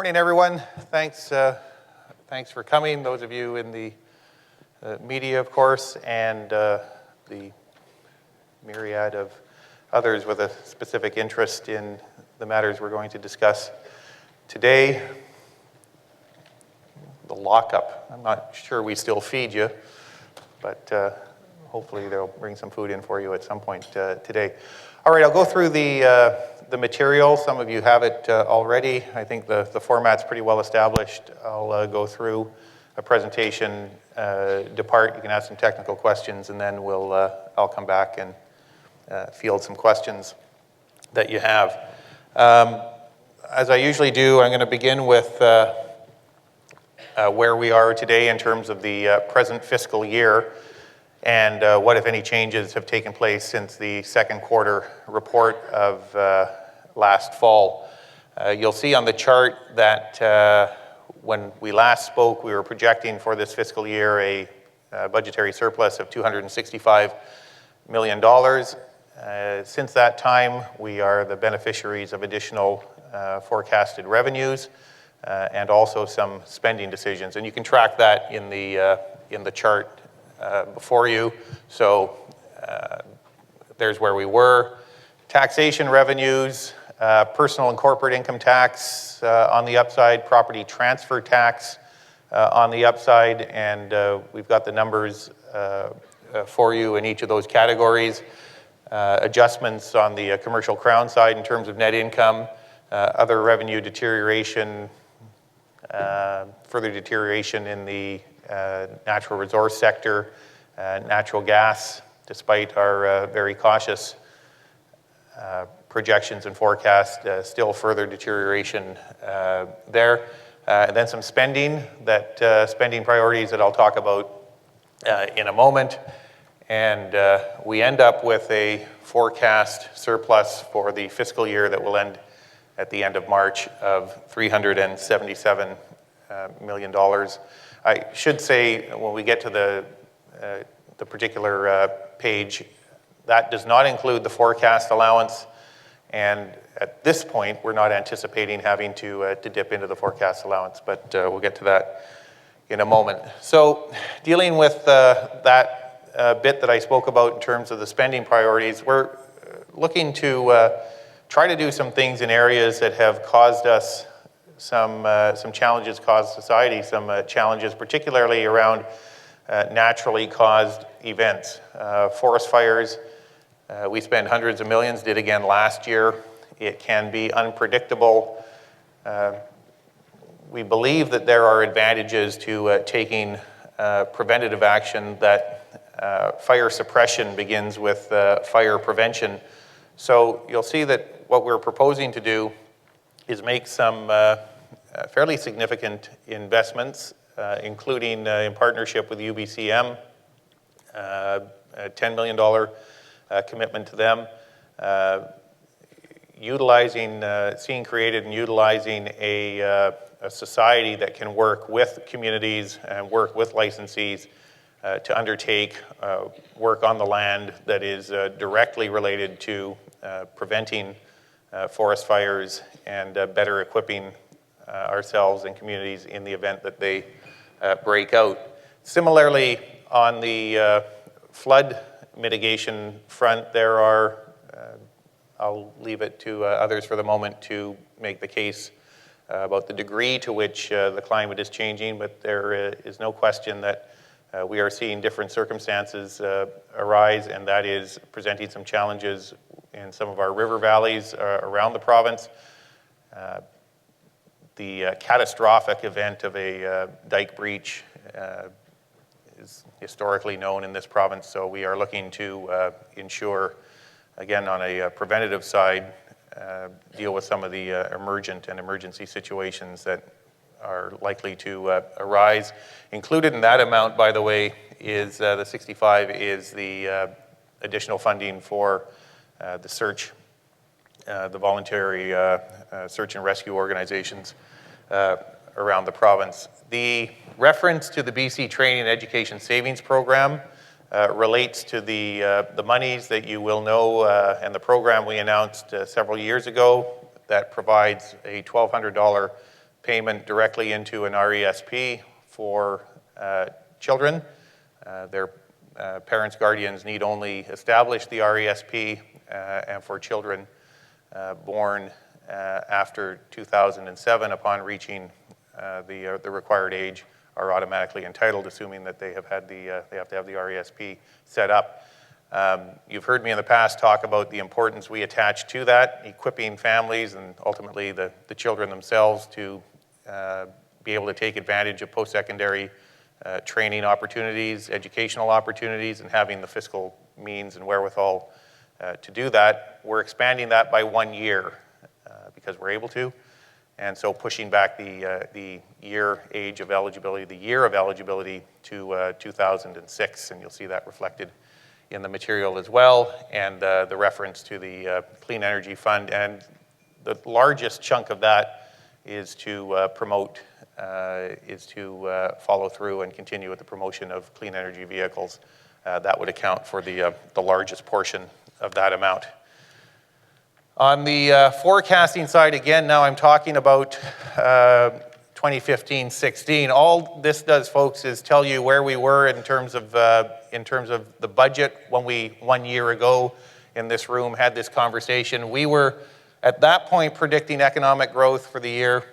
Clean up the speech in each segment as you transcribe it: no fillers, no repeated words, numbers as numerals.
Morning, everyone. Thanks for coming. Those of you in the media, of course, and the myriad of others with a specific interest in the matters we're going to discuss today. The lockup. I'm not sure we still feed you, but hopefully they'll bring some food in for you at some point today. All right, I'll go through the material. Some of you have it already. I think the format's pretty well established. I'll go through a presentation, depart. You can ask some technical questions, and then I'll come back and field some questions that you have. As I usually do, I'm going to begin with where we are today in terms of the present fiscal year and what, if any, changes have taken place since the second quarter report of last fall. You'll see on the chart that when we last spoke, we were projecting for this fiscal year a budgetary surplus of $265 million. Since that time, we are the beneficiaries of additional forecasted revenues and also some spending decisions. And you can track that in the chart before you. So there's where we were. Taxation revenues, personal and corporate income tax on the upside, property transfer tax on the upside, and we've got the numbers for you in each of those categories. Adjustments on the commercial crown side in terms of net income, other revenue deterioration, further deterioration in the natural resource sector, natural gas, despite our very cautious projections and forecasts, still further deterioration there. And then some spending priorities that I'll talk about in a moment. And we end up with a forecast surplus for the fiscal year that will end at the end of March of $377 million. I should say, when we get to the particular page, that does not include the forecast allowance, and at this point, we're not anticipating having to dip into the forecast allowance, but we'll get to that in a moment. So, dealing with that bit that I spoke about in terms of the spending priorities, we're looking to try to do some things in areas that have caused us some challenges, caused society some challenges, particularly around naturally caused events. Forest fires, we spend hundreds of millions, did again last year. It can be unpredictable. We believe that there are advantages to taking preventative action, that fire suppression begins with fire prevention. So you'll see that what we're proposing to do is make some fairly significant investments, including in partnership with UBCM, a $10 million commitment to them, seeing created and utilizing a society that can work with communities and work with licensees to undertake work on the land that is directly related to preventing forest fires and better equipping ourselves and communities in the event that they break out. Similarly, on the flood mitigation front, there are, I'll leave it to others for the moment to make the case about the degree to which the climate is changing, but there is no question that we are seeing different circumstances arise, and that is presenting some challenges in some of our river valleys around the province. The catastrophic event of a dike breach is historically known in this province, so we are looking to ensure, again, on a preventative side, deal with some of the emergent and emergency situations that are likely to arise. Included in that amount, by the way, is the 65 is the additional funding for the search, the voluntary search and rescue organizations around the province. The reference to the BC Training and Education Savings Program relates to the monies that you will know and the program we announced several years ago that provides a $1,200 payment directly into an RESP for children. Their parents, guardians need only establish the RESP, and for children born after 2007, upon reaching the required age, are automatically entitled, assuming that they have had they have to have the RESP set up. You've heard me in the past talk about the importance we attach to that, equipping families and ultimately the children themselves to be able to take advantage of post-secondary training opportunities, educational opportunities, and having the fiscal means and wherewithal to do that. We're expanding that by 1 year because we're able to, and so pushing back the year of eligibility to 2006, and you'll see that reflected in the material as well, and the reference to the Clean Energy Fund. And the largest chunk of that is to follow through and continue with the promotion of clean energy vehicles. That would account for the largest portion of that amount. On the forecasting side, again, now I'm talking about 2015-16. All this does, folks, is tell you where we were in terms of the budget when we 1 year ago in this room had this conversation. We were at that point predicting economic growth for the year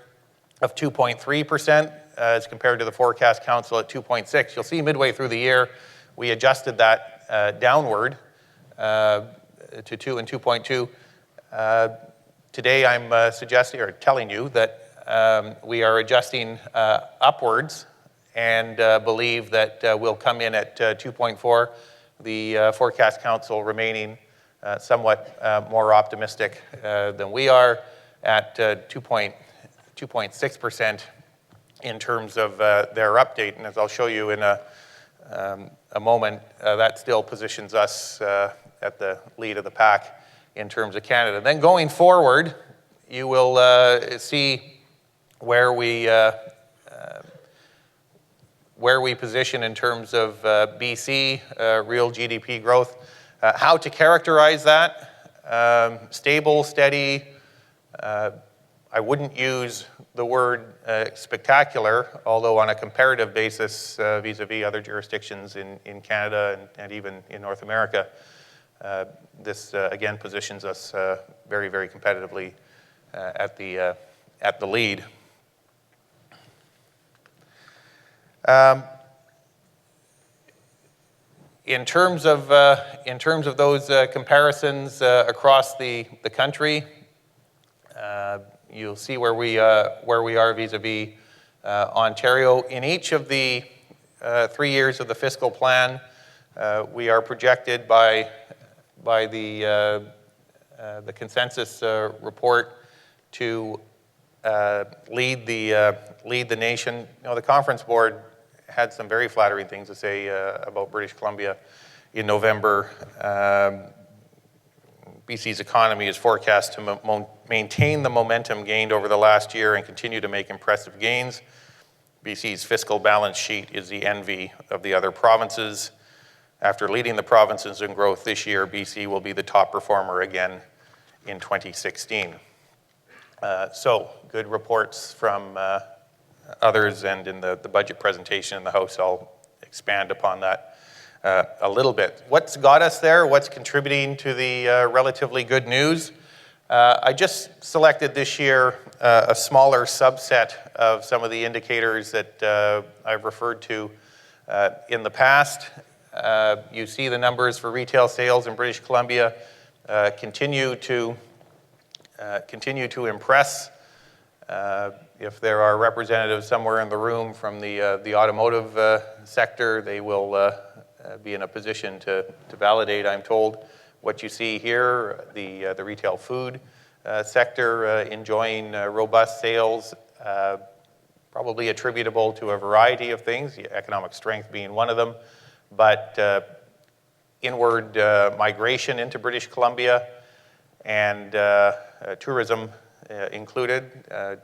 of 2.3% as compared to the forecast council at 2.6. You'll see midway through the year we adjusted that downward to 2 and 2.2. Today I'm suggesting or telling you that we are adjusting upwards and believe that we'll come in at 2.4. The forecast council remaining somewhat more optimistic than we are at 2.6% in terms of their update. And as I'll show you in a moment, that still positions us at the lead of the pack in terms of Canada. Then going forward, you will see where we position in terms of BC, real GDP growth. How to characterize that? Stable, steady. I wouldn't use the word spectacular, although on a comparative basis vis-a-vis other jurisdictions in Canada and even in North America, this again positions us very, very competitively at the lead. In terms of those comparisons across the country, you'll see where we are vis-a-vis Ontario. In each of the 3 years of the fiscal plan, we are projected by the consensus report to lead the nation. You know, the conference board had some very flattering things to say about British Columbia in November. BC's economy is forecast to maintain the momentum gained over the last year and continue to make impressive gains. BC's fiscal balance sheet is the envy of the other provinces. After leading the provinces in growth this year, BC will be the top performer again in 2016. So, good reports from others, and in the budget presentation in the House, I'll expand upon that a little bit. What's got us there? What's contributing to the relatively good news? I just selected this year a smaller subset of some of the indicators that I've referred to in the past. You see the numbers for retail sales in British Columbia continue to impress. If there are representatives somewhere in the room from the automotive sector, they will be in a position to validate, I'm told, what you see here. The retail food sector enjoying robust sales, probably attributable to a variety of things, economic strength being one of them, but inward migration into British Columbia and tourism included.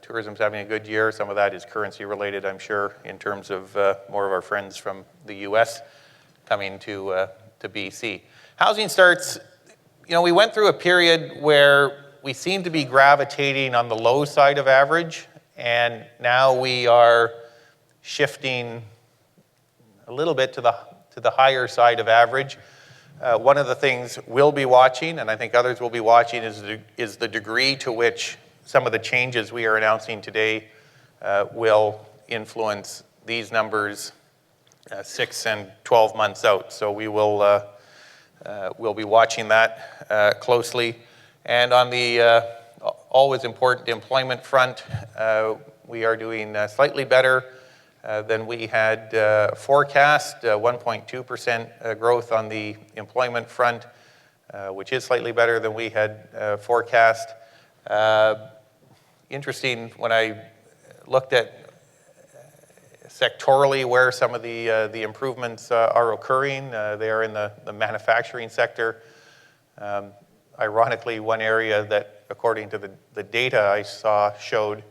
Tourism's having a good year. Some of that is currency related, I'm sure, in terms of more of our friends from the US coming to BC. Housing starts, you know, we went through a period where we seemed to be gravitating on the low side of average And now we are shifting a little bit to the higher side of average. One of the things we'll be watching, and I think others will be watching, is the degree to which some of the changes we are announcing today will influence these numbers 6 and 12 months out. So we will we'll be watching that closely. And on the always important employment front, we are doing slightly better than we had forecast, 1.2% growth on the employment front, which is slightly better than we had forecast. Interesting, when I looked at sectorally where some of the improvements are occurring, they are in the manufacturing sector. Ironically, one area that, according to the data I saw, showed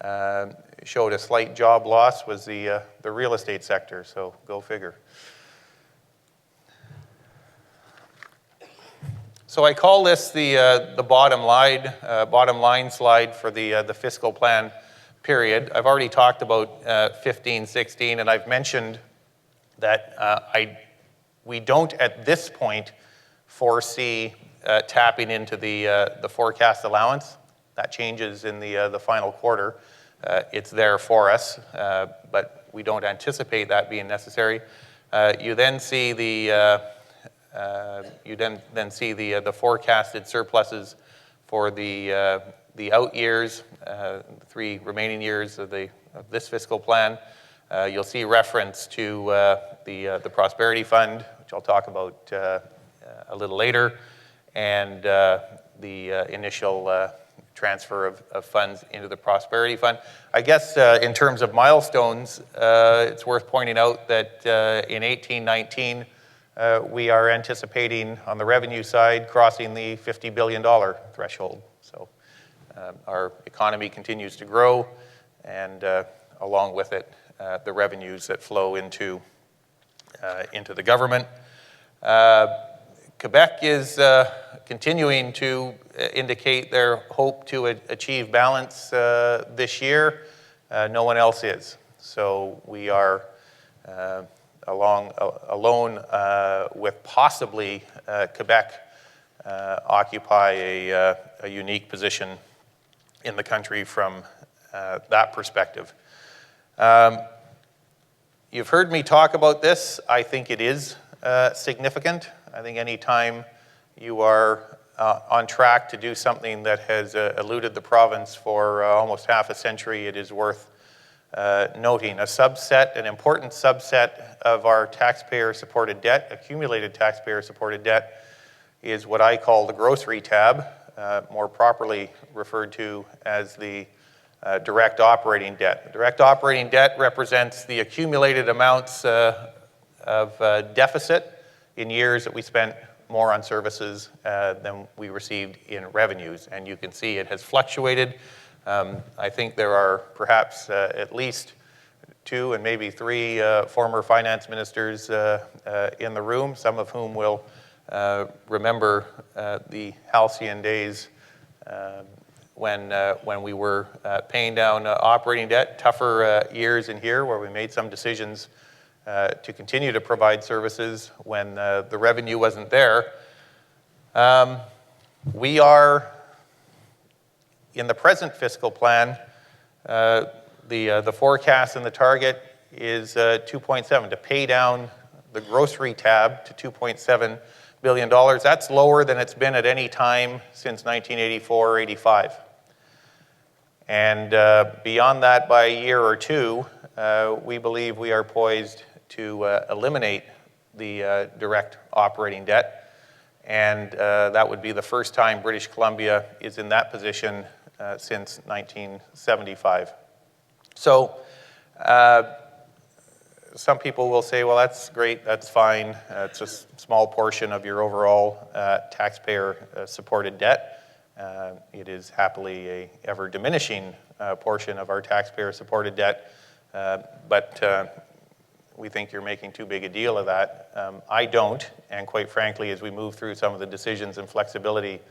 a slight job loss was the real estate sector, so go figure. So I call this the bottom line slide for the fiscal plan period. I've already talked about 15-16, and I've mentioned that we don't at this point foresee tapping into the forecast allowance. That changes in the final quarter. It's there for us, but we don't anticipate that being necessary. You then see the forecasted surpluses for the out years, the 3 remaining years of this fiscal plan. You'll see reference to the Prosperity Fund, which I'll talk about a little later, and the initial transfer of funds into the Prosperity Fund. I guess in terms of milestones, it's worth pointing out that in 18-19, we are anticipating on the revenue side crossing the $50 billion threshold. So our economy continues to grow, and along with it, the revenues that flow into the government. Quebec is continuing to indicate their hope to achieve balance this year. No one else is. So we are alone with possibly Quebec occupy a unique position in the country from that perspective. You've heard me talk about this. I think it is significant. I think any time you are on track to do something that has eluded the province for almost half a century, it is worth noting. An important subset of our taxpayer-supported debt, accumulated taxpayer-supported debt, is what I call the grocery tab, more properly referred to as the direct operating debt. The direct operating debt represents the accumulated amounts of deficit in years that we spent more on services than we received in revenues. And you can see it has fluctuated. I think there are perhaps at least 2 and maybe 3 former finance ministers in the room, some of whom will remember the halcyon days when we were paying down operating debt, tougher years in here where we made some decisions to continue to provide services when the revenue wasn't there. We are, in the present fiscal plan, the forecast and the target is 2.7, to pay down the grocery tab to $2.7 billion. That's lower than it's been at any time since 1984 or 85. And beyond that, by a year or 2, we believe we are poised to eliminate the direct operating debt. And that would be the first time British Columbia is in that position since 1975. So some people will say, well, that's great, that's fine. It's a small portion of your overall taxpayer-supported debt. It is happily a ever-diminishing portion of our taxpayer-supported debt. But we think you're making too big a deal of that. I don't, and quite frankly, as we move through some of the decisions and flexibility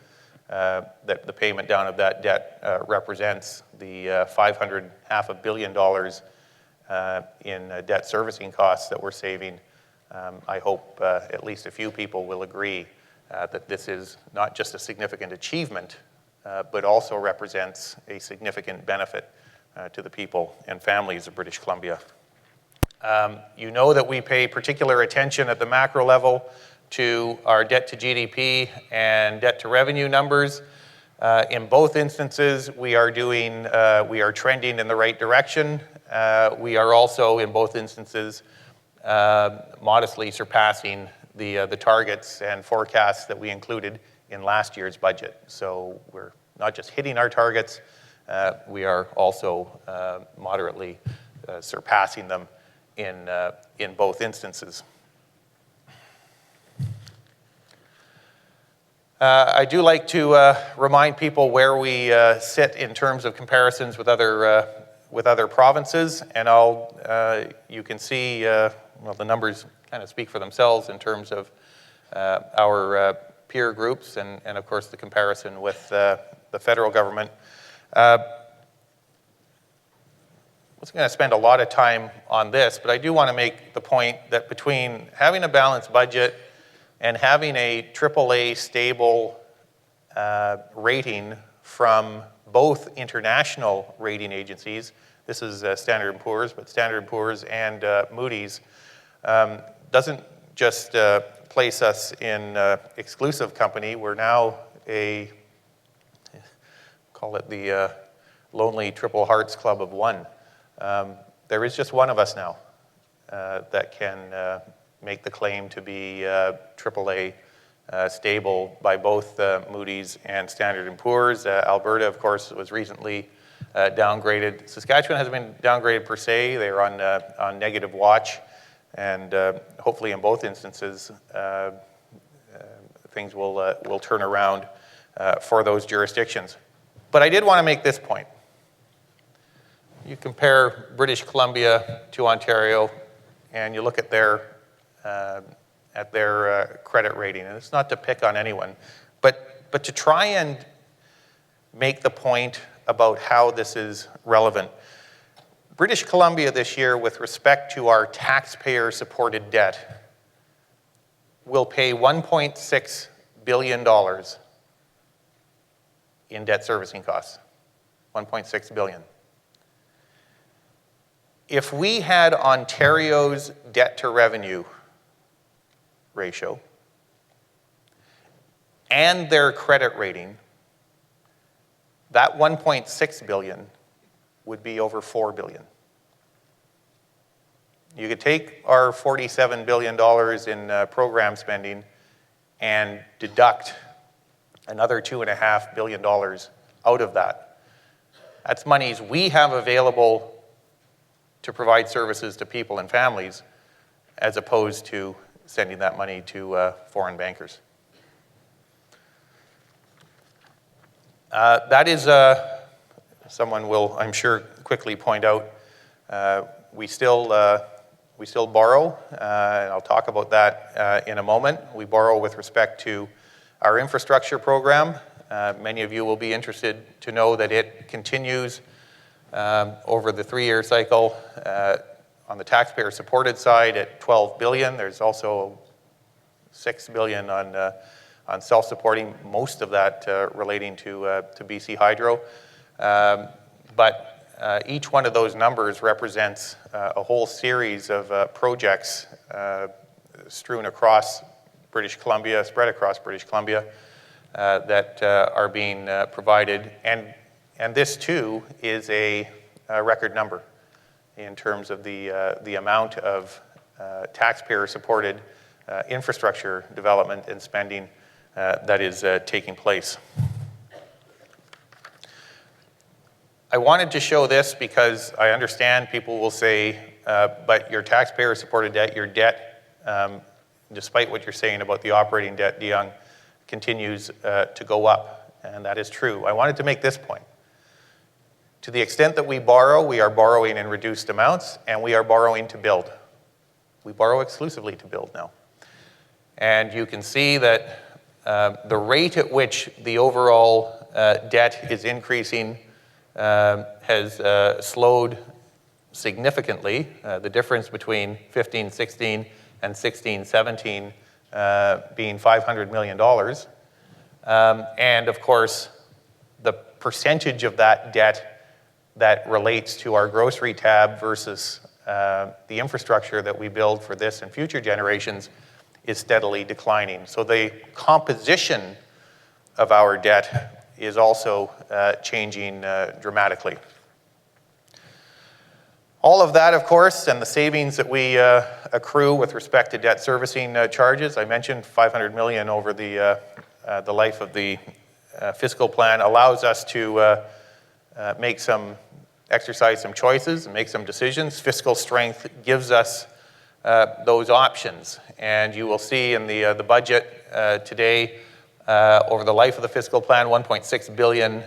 that the payment down of that debt represents the $500 billion in debt servicing costs that we're saving. I hope at least a few people will agree that this is not just a significant achievement, but also represents a significant benefit to the people and families of British Columbia. You know that we pay particular attention at the macro level to our debt to GDP and debt to revenue numbers. In both instances, we are trending in the right direction. We are also, in both instances, modestly surpassing the targets and forecasts that we included in last year's budget. So we're not just hitting our targets, we are also moderately surpassing them in both instances. I do like to remind people where we sit in terms of comparisons with other provinces, and you can see well, the numbers kind of speak for themselves in terms of our peer groups and of course the comparison with the federal government. I wasn't going to spend a lot of time on this, but I do want to make the point that between having a balanced budget and having a AAA stable rating from both international rating agencies, this is Standard & Poor's, but Standard & Poor's and Moody's, doesn't just place us in exclusive company. We're now call it the Lonely Triple Hearts Club of One. There is just one of us now that can make the claim to be AAA stable by both Moody's and Standard & Poor's. Alberta, of course, was recently downgraded. Saskatchewan hasn't been downgraded per se. They're on negative watch, and hopefully in both instances things will turn around for those jurisdictions. But I did want to make this point. You compare British Columbia to Ontario, and you look at their credit rating, and it's not to pick on anyone, but to try and make the point about how this is relevant. British Columbia this year, with respect to our taxpayer-supported debt, will pay $1.6 billion in debt servicing costs. $1.6 billion. If we had Ontario's debt-to-revenue ratio and their credit rating, that $1.6 billion would be over $4 billion. You could take our $47 billion in program spending and deduct another $2.5 billion out of that. That's monies we have available to provide services to people and families, as opposed to sending that money to foreign bankers. That is, someone will, I'm sure, quickly point out, we still borrow, and I'll talk about that in a moment. We borrow with respect to our infrastructure program. Many of you will be interested to know that it continues over the 3-year cycle on the taxpayer-supported side at $12 billion. There's also $6 billion on self-supporting, most of that relating to BC Hydro. But each one of those numbers represents a whole series of projects strewn across British Columbia, spread across British Columbia, that are being provided. And this, too, is a record number in terms of the amount of taxpayer-supported infrastructure development and spending that is taking place. I wanted to show this because I understand people will say, but your taxpayer-supported debt, your debt, despite what you're saying about the operating debt, DeYoung, continues to go up, and that is true. I wanted to make this point. To the extent that we borrow, we are borrowing in reduced amounts, and we are borrowing to build. We borrow exclusively to build now. And you can see that The rate at which the overall debt is increasing has slowed significantly. The difference between 15-16 and 16-17 being $500 million. And of course, the percentage of that debt that relates to our grocery tab versus the infrastructure that we build for this and future generations is steadily declining. So the composition of our debt is also changing dramatically. All of that, of course, and the savings that we accrue with respect to debt servicing charges, I mentioned $500 million over the life of the fiscal plan, allows us to exercise some choices and make some decisions. Fiscal strength gives us those options. And you will see in the budget today, over the life of the fiscal plan, $1.6 billion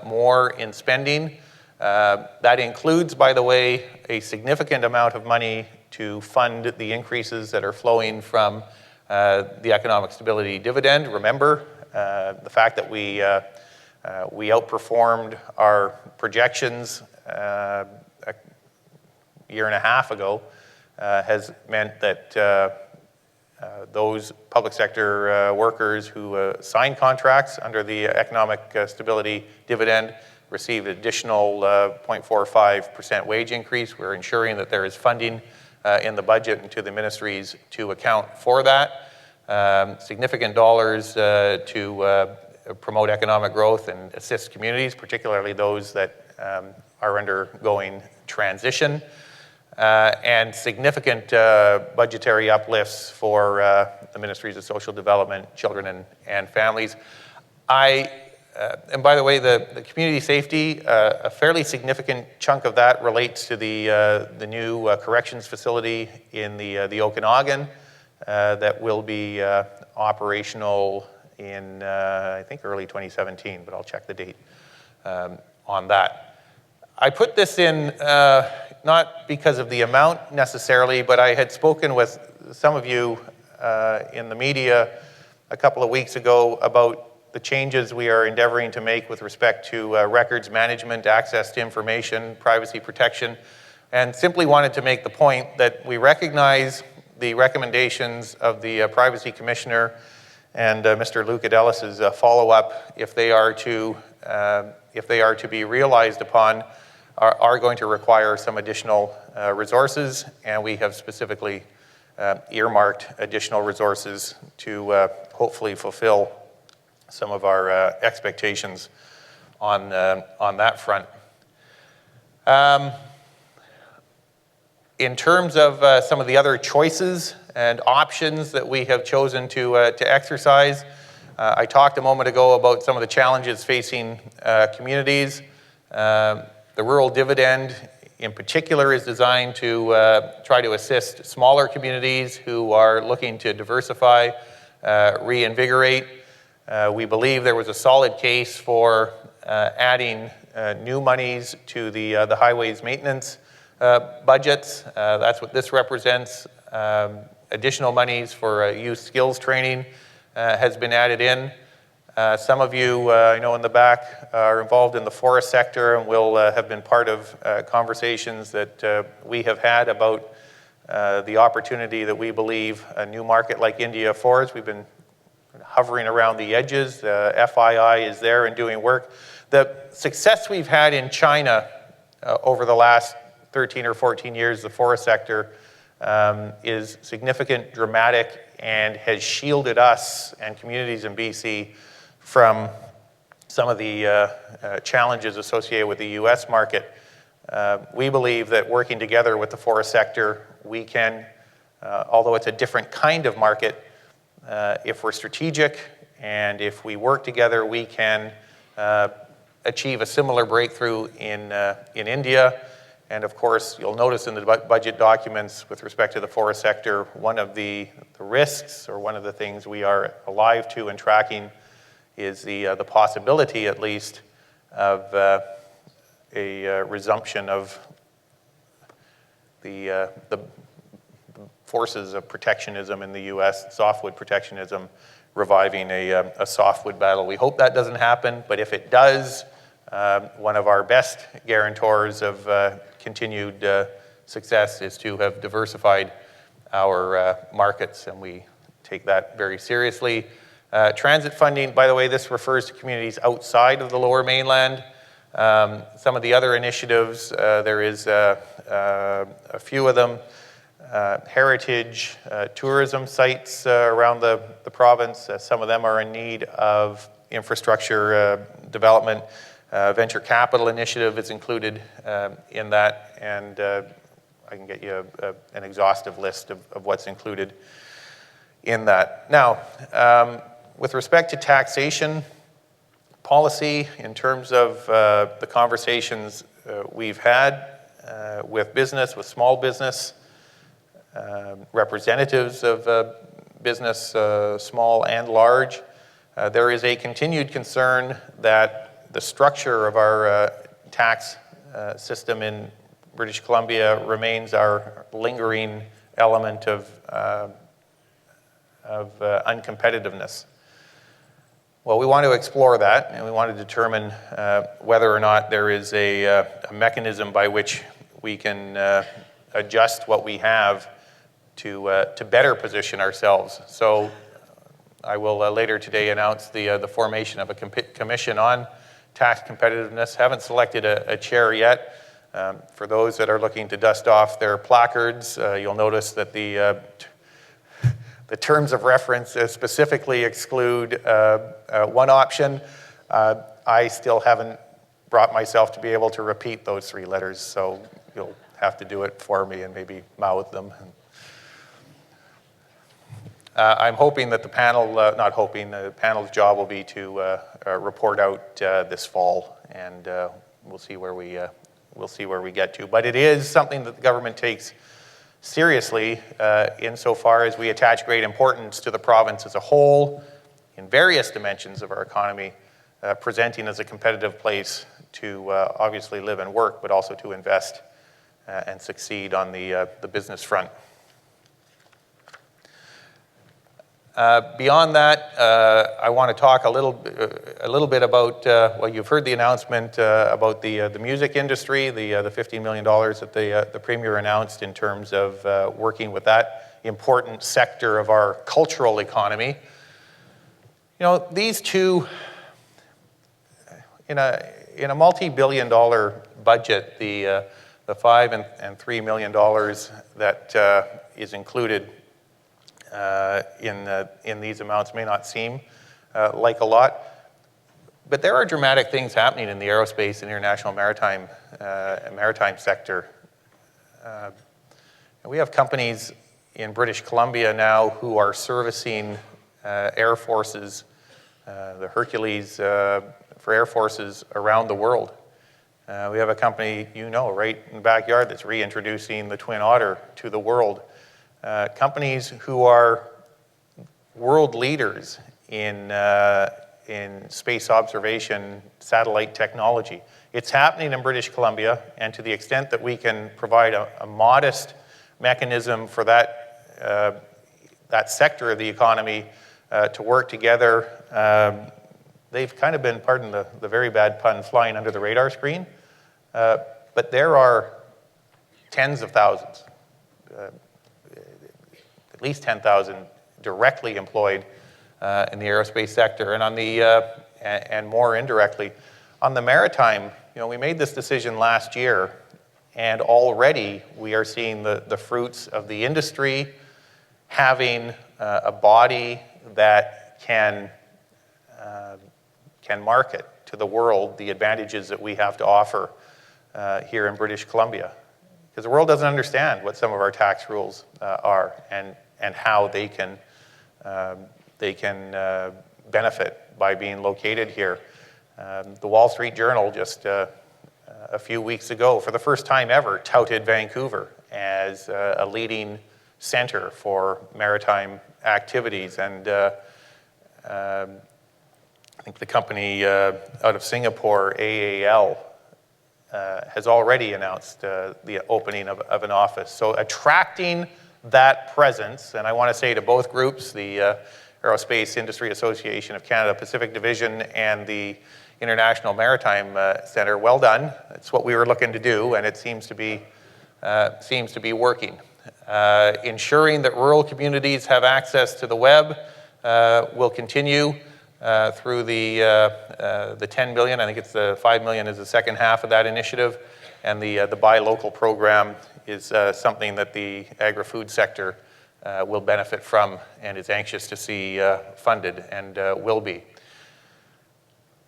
more in spending. That includes, by the way, a significant amount of money to fund the increases that are flowing from the economic stability dividend. Remember, the fact that we outperformed our projections a year and a half ago has meant that those public sector workers who signed contracts under the economic stability dividend received additional 0.45% wage increase. We're ensuring that there is funding in the budget and to the ministries to account for that. Significant dollars to promote economic growth and assist communities, particularly those that are undergoing transition. And significant budgetary uplifts for the Ministries of Social Development, Children and Families. And by the way, the community safety, a fairly significant chunk of that relates to the new corrections facility in the Okanagan that will be operational in, I think, early 2017, but I'll check the date on that. I put this in not because of the amount necessarily, but I had spoken with some of you in the media a couple of weeks ago about the changes we are endeavoring to make with respect to records management, access to information, privacy protection, and simply wanted to make the point that we recognize the recommendations of the Privacy Commissioner and Mr. Luke Adelis's follow-up, if they are to be realized upon, are going to require some additional resources, and we have specifically earmarked additional resources to hopefully fulfill some of our expectations on that front. In terms of some of the other choices and options that we have chosen to exercise, I talked a moment ago about some of the challenges facing communities. The rural dividend in particular is designed to try to assist smaller communities who are looking to diversify, reinvigorate. We believe there was a solid case for adding new monies to the highways maintenance budgets. That's what this represents. Additional monies for youth skills training has been added in. Some of you, I know in the back, are involved in the forest sector and will have been part of conversations that we have had about the opportunity that we believe a new market like India affords. We've been hovering around the edges. FII is there and doing work. The success we've had in China over the last 13 or 14 years, the forest sector, is significant, dramatic, and has shielded us and communities in BC from some of the challenges associated with the US market. We believe that working together with the forest sector, we can, although it's a different kind of market, if we're strategic and if we work together, we can achieve a similar breakthrough in India. And of course, you'll notice in the budget documents with respect to the forest sector, one of the risks, or one of the things we are alive to and tracking, is the possibility, at least, of a resumption of the forces of protectionism in the U.S., softwood protectionism, reviving a softwood battle. We hope that doesn't happen, but if it does, one of our best guarantors of continued success is to have diversified our markets, and we take that very seriously. Transit funding, by the way, this refers to communities outside of the Lower Mainland. Some of the other initiatives, there is a few of them. Heritage, tourism sites around the province. Some of them are in need of infrastructure development. Venture capital initiative is included in that, and I can get you an exhaustive list of what's included in that. Now, with respect to taxation policy, in terms of the conversations we've had with business, with small business, representatives of business, small and large, there is a continued concern that the structure of our tax system in British Columbia remains our lingering element of uncompetitiveness. Well, we want to explore that, and we want to determine whether or not there is a mechanism by which we can adjust what we have to better position ourselves. So I will later today announce the formation of a commission on tax competitiveness. Haven't selected a chair yet. For those that are looking to dust off their placards, you'll notice that the terms of reference specifically exclude one option. I still haven't brought myself to be able to repeat those three letters, so you'll have to do it for me and maybe mouth them. I'm hoping that the panel, not hoping, the panel's job will be to report out this fall, and we'll see where we get to. But it is something that the government takes seriously insofar as we attach great importance to the province as a whole in various dimensions of our economy, presenting as a competitive place to obviously live and work, but also to invest and succeed on the business front. Beyond that, I want to talk a little bit about, well, you've heard the announcement about the music industry, the $15 million that the Premier announced in terms of working with that important sector of our cultural economy. You know, these two, in a multi-billion-dollar budget, the $5 and $3 million that is included in these amounts may not seem like a lot, but there are dramatic things happening in the aerospace and international maritime sector. We have companies in British Columbia now who are servicing air forces, the Hercules for air forces around the world. We have a company, you know, right in the backyard that's reintroducing the Twin Otter to the world. Companies who are world leaders in space observation, satellite technology. It's happening in British Columbia, and to the extent that we can provide a modest mechanism for that sector of the economy to work together, they've kind of been, pardon the very bad pun, flying under the radar screen. But there are tens of thousands, at least 10,000 directly employed in the aerospace sector, and on the and more indirectly on the maritime. You know, we made this decision last year, and already we are seeing the fruits of the industry having a body that can market to the world the advantages that we have to offer here in British Columbia, because the world doesn't understand what some of our tax rules are and how they can benefit by being located here. The Wall Street Journal just a few weeks ago, for the first time ever, touted Vancouver as a leading center for maritime activities, and I think the company out of Singapore, AAL, has already announced the opening of an office. So attracting that presence, and I want to say to both groups, the Aerospace Industry Association of Canada Pacific Division and the International Maritime Centre. Well done. That's what we were looking to do, and it seems to be working. Ensuring that rural communities have access to the web will continue through the 10 million. I think it's the 5 million is the second half of that initiative, and the Buy Local program is something that the agri-food sector will benefit from and is anxious to see funded and will be.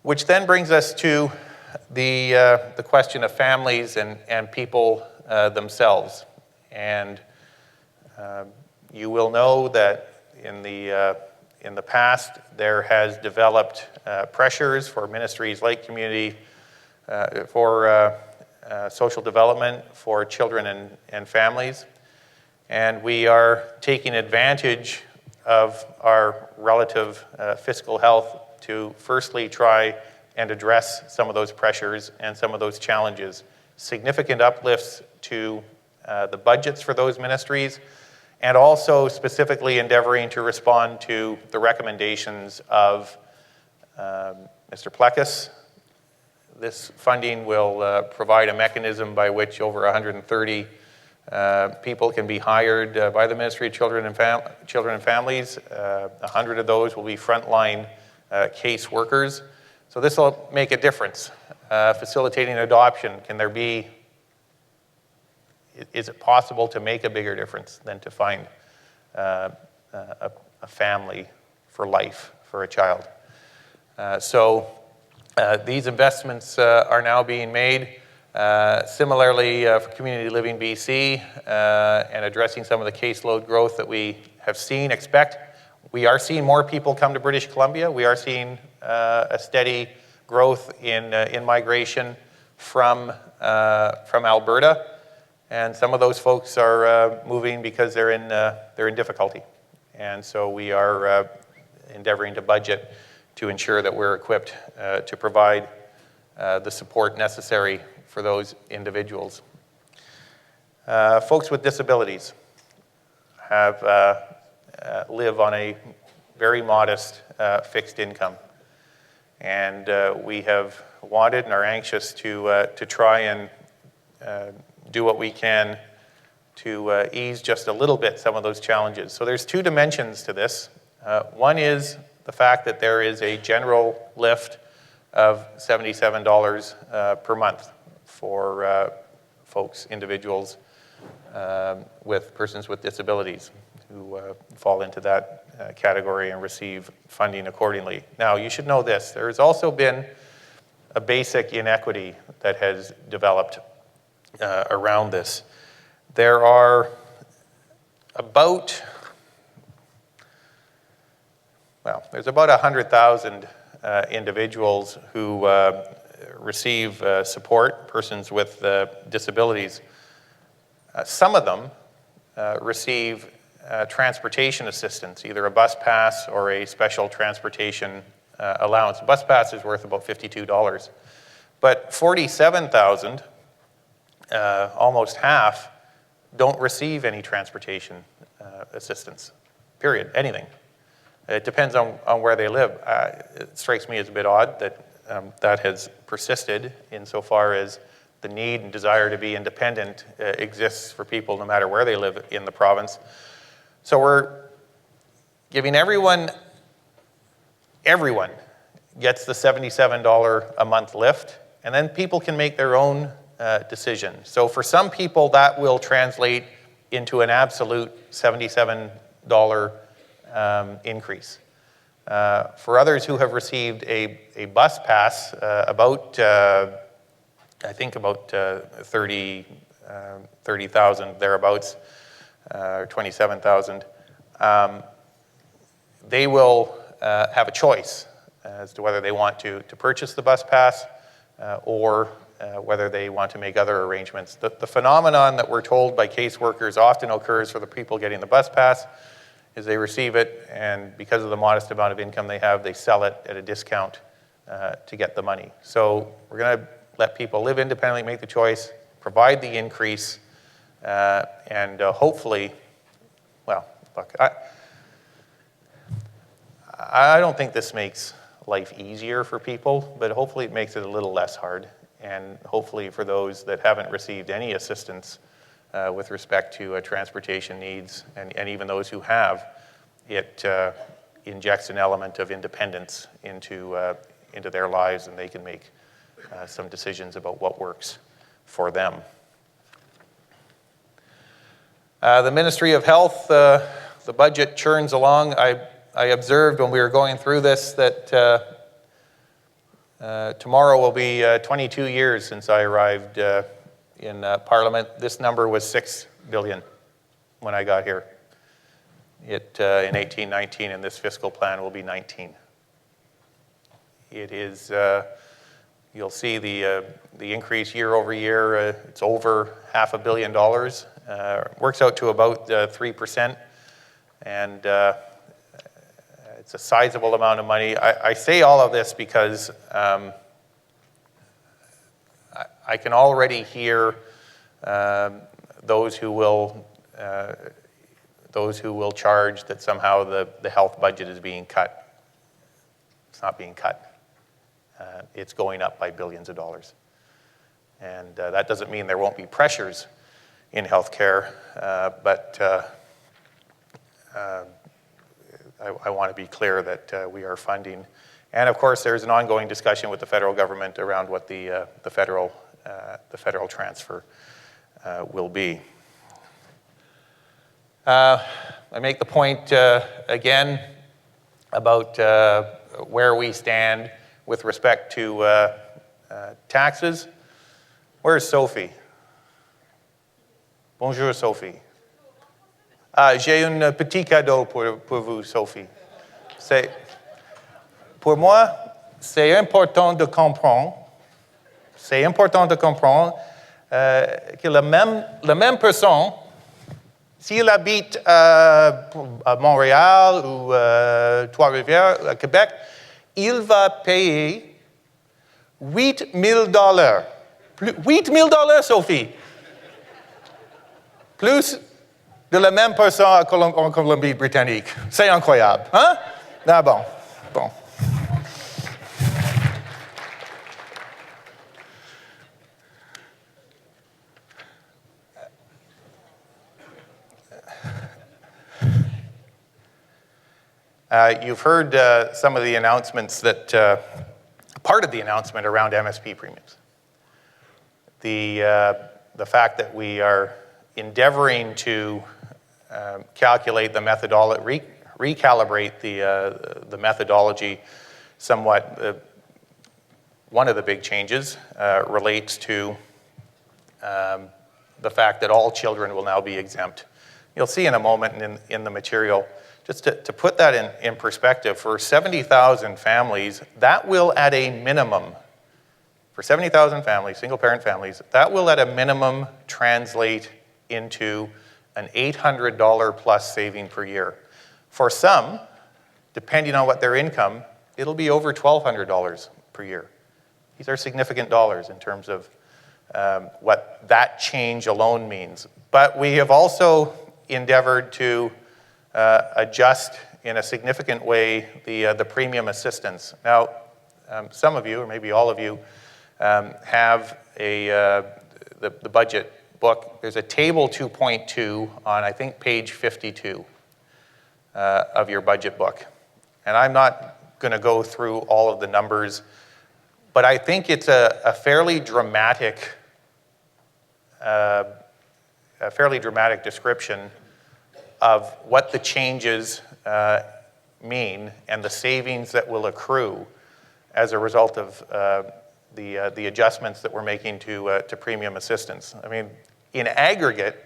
Which then brings us to the question of families and people themselves. And you will know that in the past there has developed pressures for ministries like community, for social development, for children and families. And we are taking advantage of our relative fiscal health to firstly try and address some of those pressures and some of those challenges. Significant uplifts to the budgets for those ministries, and also specifically endeavoring to respond to the recommendations of Mr. Plekas. This funding will provide a mechanism by which over 130 people can be hired by the Ministry of Children and Families. 100 of those will be frontline case workers. So this will make a difference. Facilitating adoption, is it possible to make a bigger difference than to find a family for life for a child? These investments are now being made. Similarly, for Community Living BC and addressing some of the caseload growth that we have seen, we are seeing more people come to British Columbia. We are seeing a steady growth in migration from Alberta, and some of those folks are moving because they're in difficulty, and so we are endeavoring to budget to ensure that we're equipped to provide the support necessary for those individuals. Folks with disabilities live on a very modest fixed income. And we have wanted and are anxious to try and do what we can to ease just a little bit some of those challenges. So there's two dimensions to this. One is the fact that there is a general lift of $77 per month for folks, individuals with persons with disabilities who fall into that category and receive funding accordingly. Now, you should know this. There has also been a basic inequity that has developed around this. There are there's about 100,000 individuals who receive support, persons with disabilities. Some of them receive transportation assistance, either a bus pass or a special transportation allowance. A bus pass is worth about $52. But 47,000, almost half, don't receive any transportation assistance, period, anything. It depends on where they live. It strikes me as a bit odd that that has persisted insofar as the need and desire to be independent exists for people no matter where they live in the province. So we're giving everyone gets the $77 a month lift, and then people can make their own decision. So for some people, that will translate into an absolute $77 increase. For others who have received a bus pass, about 30,000 thereabouts, or 27,000, they will have a choice as to whether they want to purchase the bus pass or whether they want to make other arrangements. The phenomenon that we're told by caseworkers often occurs for the people getting the bus pass is they receive it, and because of the modest amount of income they have, they sell it at a discount to get the money. So we're going to let people live independently, make the choice, provide the increase, and hopefully, well, look, I don't think this makes life easier for people, but hopefully it makes it a little less hard. And hopefully for those that haven't received any assistance with respect to transportation needs, and even those who have, it injects an element of independence into their lives, and they can make some decisions about what works for them. The Ministry of Health, the budget churns along. I observed when we were going through this that tomorrow will be 22 years since I arrived in Parliament. This number was $6 billion when I got here. It in 1819, and this fiscal plan will be 19. It is, you'll see the increase year over year. It's over $500 million. Works out to about 3%, and it's a sizable amount of money. I say all of this because I can already hear those who will charge that somehow the health budget is being cut. It's not being cut. It's going up by billions of dollars. And that doesn't mean there won't be pressures in healthcare, but I want to be clear that we are funding. And of course, there's an ongoing discussion with the federal government around what the federal transfer will be. I make the point again about where we stand with respect to taxes. Where's Sophie? Bonjour, Sophie. J'ai un petit cadeau pour vous, Sophie. Pour moi, c'est important de comprendre que la même personne, s'il habite à Montréal ou Trois-Rivières, à Québec, il va payer $8,000. 8,000, Sophie. Plus de la même personne en Colombie-Britannique. C'est incroyable, hein? Ah bon. You've heard some of the announcements that, part of the announcement around MSP premiums. The fact that we are endeavoring to calculate the methodology, recalibrate the methodology somewhat. One of the big changes relates to the fact that all children will now be exempt. You'll see in a moment in the material, just to put that in perspective, for 70,000 families, that will at a minimum, for 70,000 families, single-parent families, that will at a minimum translate into an $800 plus saving per year. For some, depending on what their income, it'll be over $1,200 per year. These are significant dollars in terms of what that change alone means. But we have also endeavored to adjust in a significant way the premium assistance. Now, some of you, or maybe all of you, have the budget book. There's a table 2.2 on, I think, page 52 of your budget book. And I'm not going to go through all of the numbers, but I think it's a fairly dramatic description of what the changes mean and the savings that will accrue as a result of the adjustments that we're making to premium assistance. I mean, in aggregate,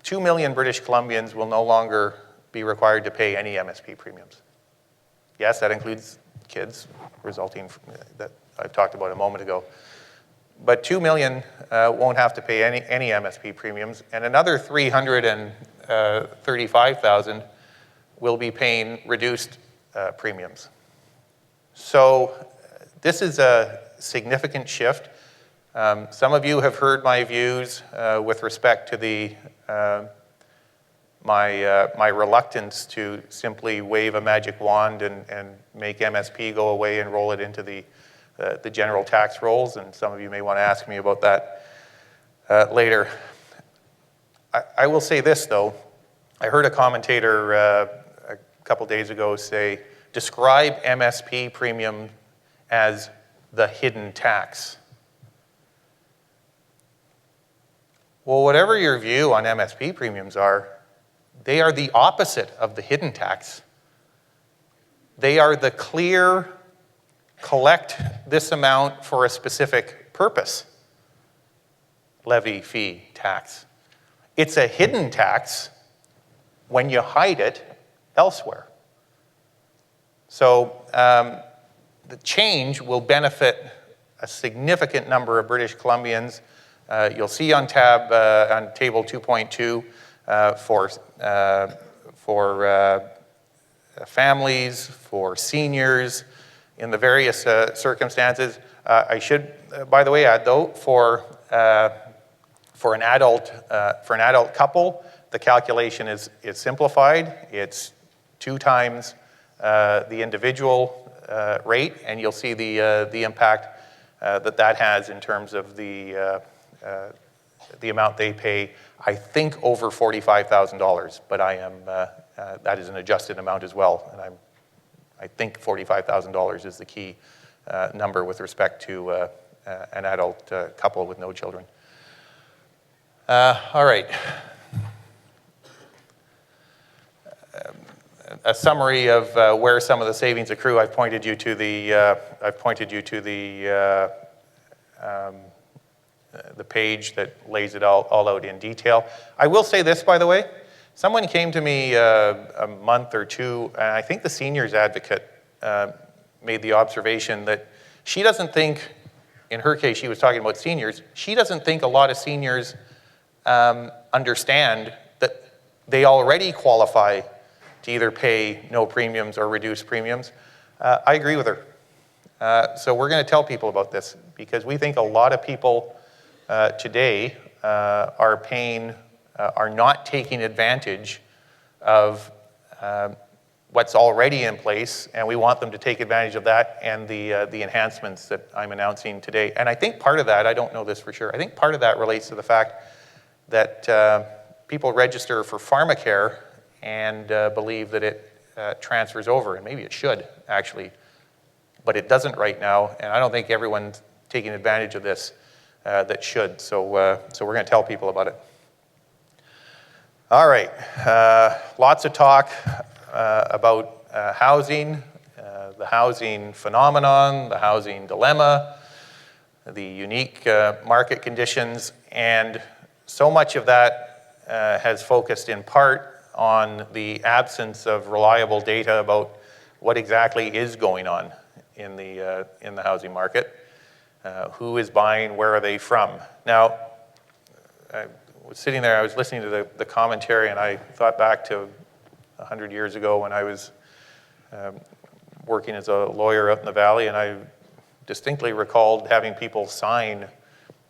2 million British Columbians will no longer be required to pay any MSP premiums. Yes, that includes kids resulting from that I talked about a moment ago. But 2 million won't have to pay any MSP premiums, and another 335,000 will be paying reduced premiums. So this is a significant shift. Some of you have heard my views with respect to my reluctance to simply wave a magic wand and make MSP go away and roll it into the general tax rolls, and some of you may want to ask me about that later. I will say this, though. I heard a commentator a couple days ago say, describe MSP premium as the hidden tax. Well, whatever your view on MSP premiums are, they are the opposite of the hidden tax. They are the clear, collect this amount for a specific purpose levy, fee, tax. It's a hidden tax when you hide it elsewhere. So the change will benefit a significant number of British Columbians. You'll see on on table 2.2 for families, for seniors, in the various circumstances. I should, by the way, add though, for an adult couple, the calculation is simplified. It's 2 times the individual rate, and you'll see the impact that has in terms of the amount they pay. I think over $45,000, but that is an adjusted amount as well, and I think $45,000 is the key number with respect to an adult couple with no children. All right. A summary of where some of the savings accrue. I've pointed you to the page that lays it all out in detail. I will say this, by the way. Someone came to me a month or two, and I think the seniors advocate made the observation that she doesn't think, in her case, she was talking about seniors, she doesn't think a lot of seniors understand that they already qualify to either pay no premiums or reduced premiums. I agree with her. So we're going to tell people about this, because we think a lot of people today are not taking advantage of what's already in place, and we want them to take advantage of that and the enhancements that I'm announcing today. And I think part of that, I don't know this for sure, I think part of that relates to the fact that people register for pharmacare and believe that it transfers over, and maybe it should, actually, but it doesn't right now, and I don't think everyone's taking advantage of this that should, so we're going to tell people about it. All right, lots of talk about housing, the housing phenomenon, the housing dilemma, the unique market conditions, and so much of that has focused in part on the absence of reliable data about what exactly is going on in the housing market. Who is buying, where are they from? Now, I was sitting there, I was listening to the commentary, and I thought back to 100 years ago when I was working as a lawyer out in the Valley, and I distinctly recalled having people sign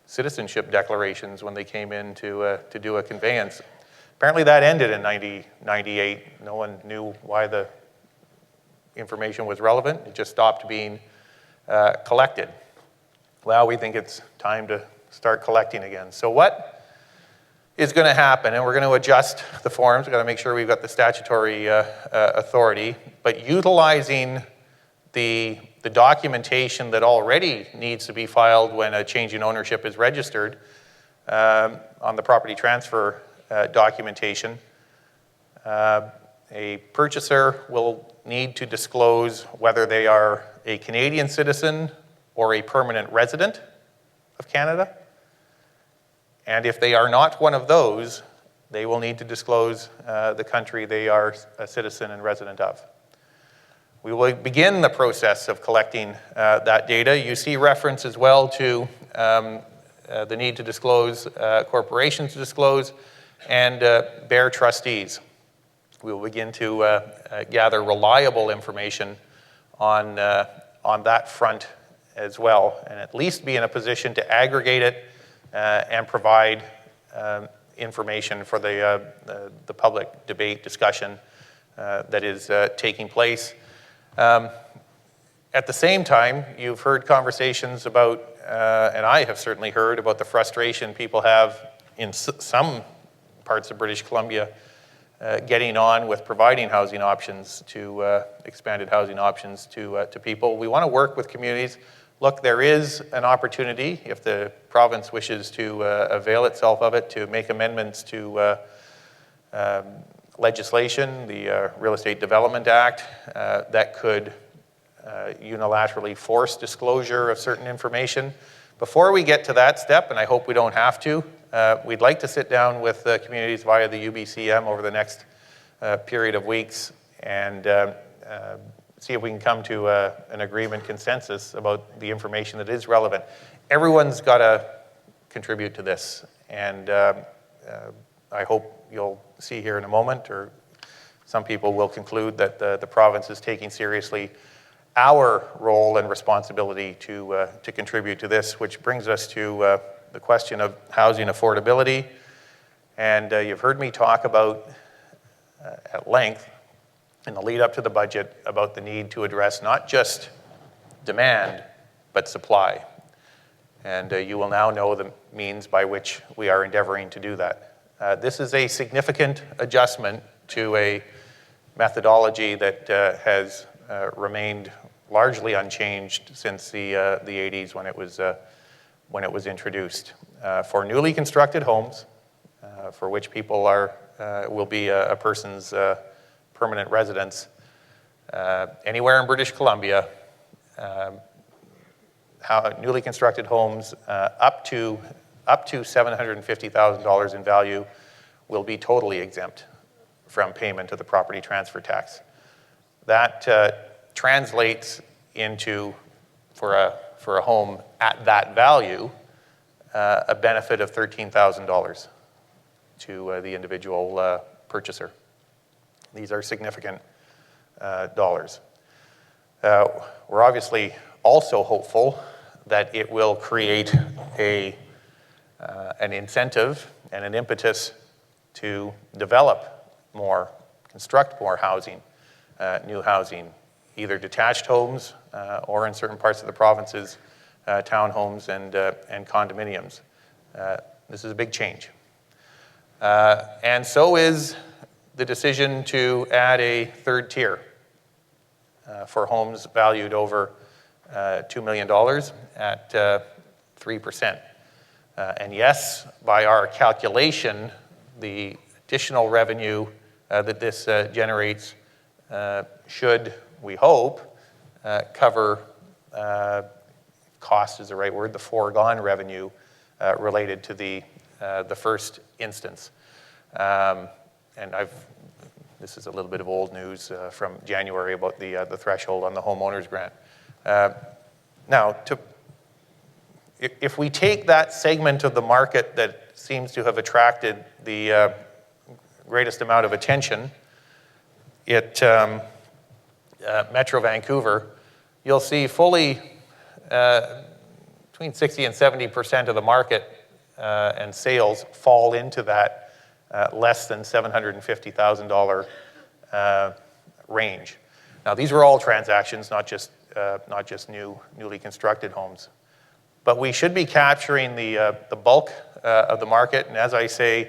citizenship declarations when they came in to do a conveyance. Apparently that ended in 1998. No one knew why the information was relevant. It just stopped being collected. Well, we think it's time to start collecting again. So what is going to happen? And we're going to adjust the forms. We've got to make sure we've got the statutory authority, but utilizing the documentation that already needs to be filed when a change in ownership is registered on the property transfer documentation. A purchaser will need to disclose whether they are a Canadian citizen or a permanent resident of Canada. And if they are not one of those, they will need to disclose the country they are a citizen and resident of. We will begin the process of collecting that data. You see reference as well to the need to disclose, corporations to disclose, and bear trustees. We will begin to gather reliable information on that front as well, and at least be in a position to aggregate it and provide information for the public debate discussion that is taking place. At the same time, you've heard conversations about, and I have certainly heard about the frustration people have in some parts of British Columbia getting on with providing housing options to expanded housing options to people. We want to work with communities. Look, there is an opportunity, if the province wishes to avail itself of it, to make amendments to legislation, the Real Estate Development Act, that could unilaterally force disclosure of certain information. Before we get to that step, and I hope we don't have to, we'd like to sit down with communities via the UBCM over the next period of weeks and see if we can come to an agreement consensus about the information that is relevant. Everyone's got to contribute to this, and I hope you'll see here in a moment, or some people will conclude that the province is taking seriously our role and responsibility to contribute to this, which brings us to the question of housing affordability. And you've heard me talk about at length in the lead up to the budget about the need to address not just demand, but supply. And you will now know the means by which we are endeavoring to do that. This is a significant adjustment to a methodology that has remained largely unchanged since the 80s when it was introduced. For newly constructed homes, for which people will be a person's permanent residence anywhere in British Columbia, newly constructed homes up to $750,000 in value will be totally exempt from payment of the property transfer tax. That translates into, for a home at that value, a benefit of $13,000 to the individual purchaser. These are significant dollars. We're obviously also hopeful that it will create an incentive and an impetus to develop more, construct more housing, new housing, either detached homes or in certain parts of the provinces, townhomes and condominiums. This is a big change. And so is the decision to add a third tier for homes valued over $2 million at 3%. And yes, by our calculation, the additional revenue that this generates should, we hope, cover, cost is the right word, the foregone revenue related to the first instance. And this is a little bit of old news from January about the threshold on the homeowners grant. Now, if we take that segment of the market that seems to have attracted the greatest amount of attention at Metro Vancouver, you'll see fully between 60 and 70% of the market and sales fall into that less than $750,000 range. Now, these were all transactions, not just newly constructed homes. But we should be capturing the bulk of the market, and as I say,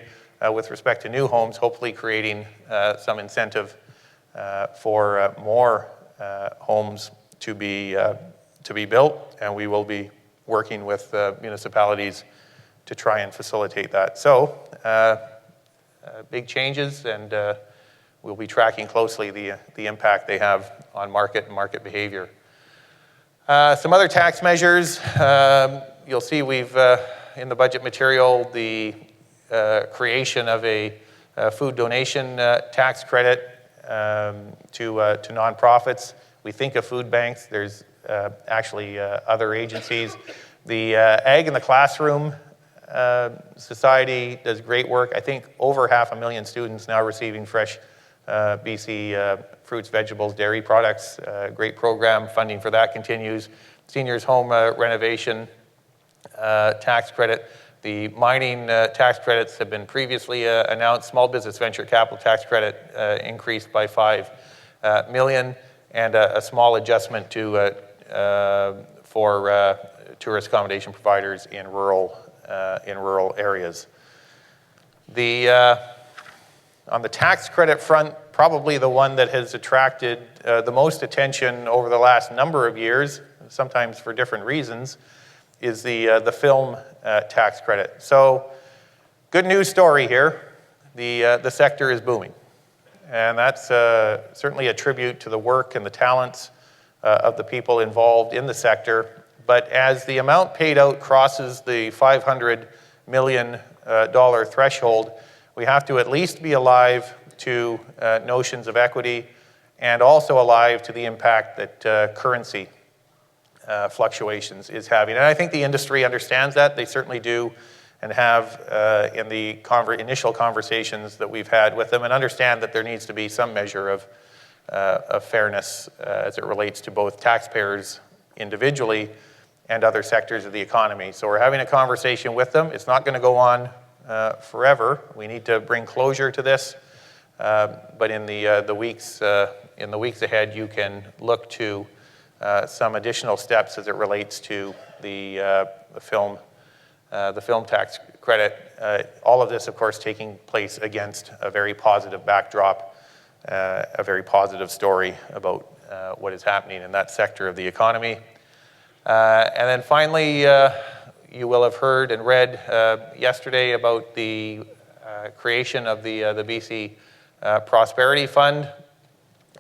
with respect to new homes, hopefully creating some incentive for more homes to be built, and we will be working with municipalities to try and facilitate that. So, big changes, and we'll be tracking closely the impact they have on market and market behavior. Some other tax measures. You'll see we've, in the budget material, the creation of a food donation tax credit to nonprofits. We think of food banks. There's actually other agencies. The Ag in the Classroom Society does great work. I think over 500,000 students now receiving fresh BC fruits, vegetables, dairy products. Great program. Funding for that continues. Seniors Home Renovation Tax Credit. The mining tax credits have been previously announced. Small business venture capital tax credit increased by $5 million, and a small adjustment to for tourist accommodation providers in rural areas. On the tax credit front, probably the one that has attracted the most attention over the last number of years, sometimes for different reasons, is the film tax credit. So, good news story here. The sector is booming. And that's certainly a tribute to the work and the talents of the people involved in the sector. But as the amount paid out crosses the $500 million threshold, we have to at least be alive to notions of equity and also alive to the impact that currency fluctuations is having. And I think the industry understands that. They certainly do, and have in the initial conversations that we've had with them, and understand that there needs to be some measure of fairness as it relates to both taxpayers individually and other sectors of the economy. So we're having a conversation with them. It's not going to go on forever. We need to bring closure to this. But in the weeks ahead, you can look to some additional steps as it relates to the film tax credit. All of this, of course, taking place against a very positive backdrop, a very positive story about what is happening in that sector of the economy. And then finally, you will have heard and read yesterday about the creation of the BC Prosperity Fund.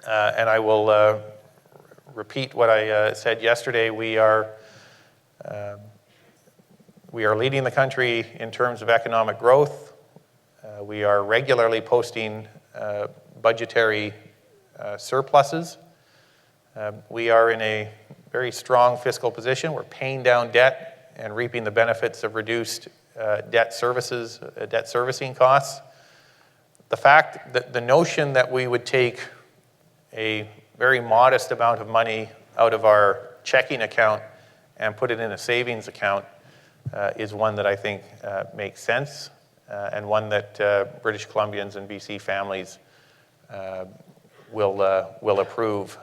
And I will repeat what I said yesterday. We are leading the country in terms of economic growth. We are regularly posting budgetary surpluses. We are in a very strong fiscal position. We're paying down debt and reaping the benefits of reduced debt servicing costs. The fact that the notion that we would take a very modest amount of money out of our checking account and put it in a savings account is one that I think makes sense, and one that British Columbians and BC families will approve.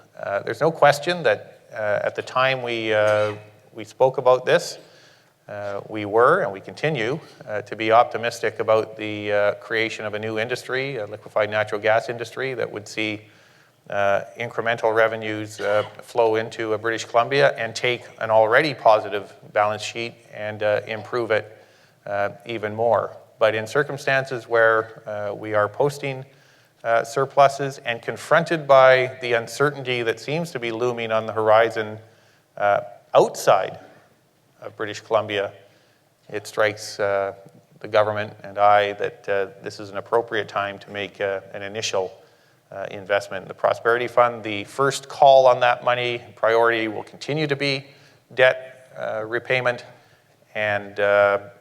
There's no question that at the time we spoke about this, we were and we continue to be optimistic about the creation of a new industry, a liquefied natural gas industry that would see incremental revenues flow into British Columbia and take an already positive balance sheet and improve it even more. But in circumstances where we are posting surpluses and confronted by the uncertainty that seems to be looming on the horizon outside of British Columbia, it strikes the government and I that this is an appropriate time to make an initial investment in the Prosperity Fund. The first call on that money, priority, will continue to be debt repayment, and there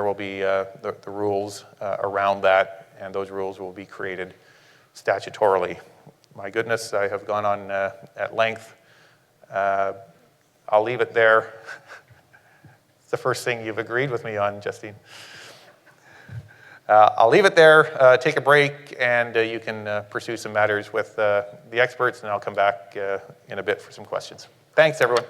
will be the rules around that, and those rules will be created statutorily. My goodness, I have gone on at length. I'll leave it there. It's the first thing you've agreed with me on, Justine. I'll leave it there, take a break, and you can pursue some matters with the experts, and I'll come back in a bit for some questions. Thanks, everyone.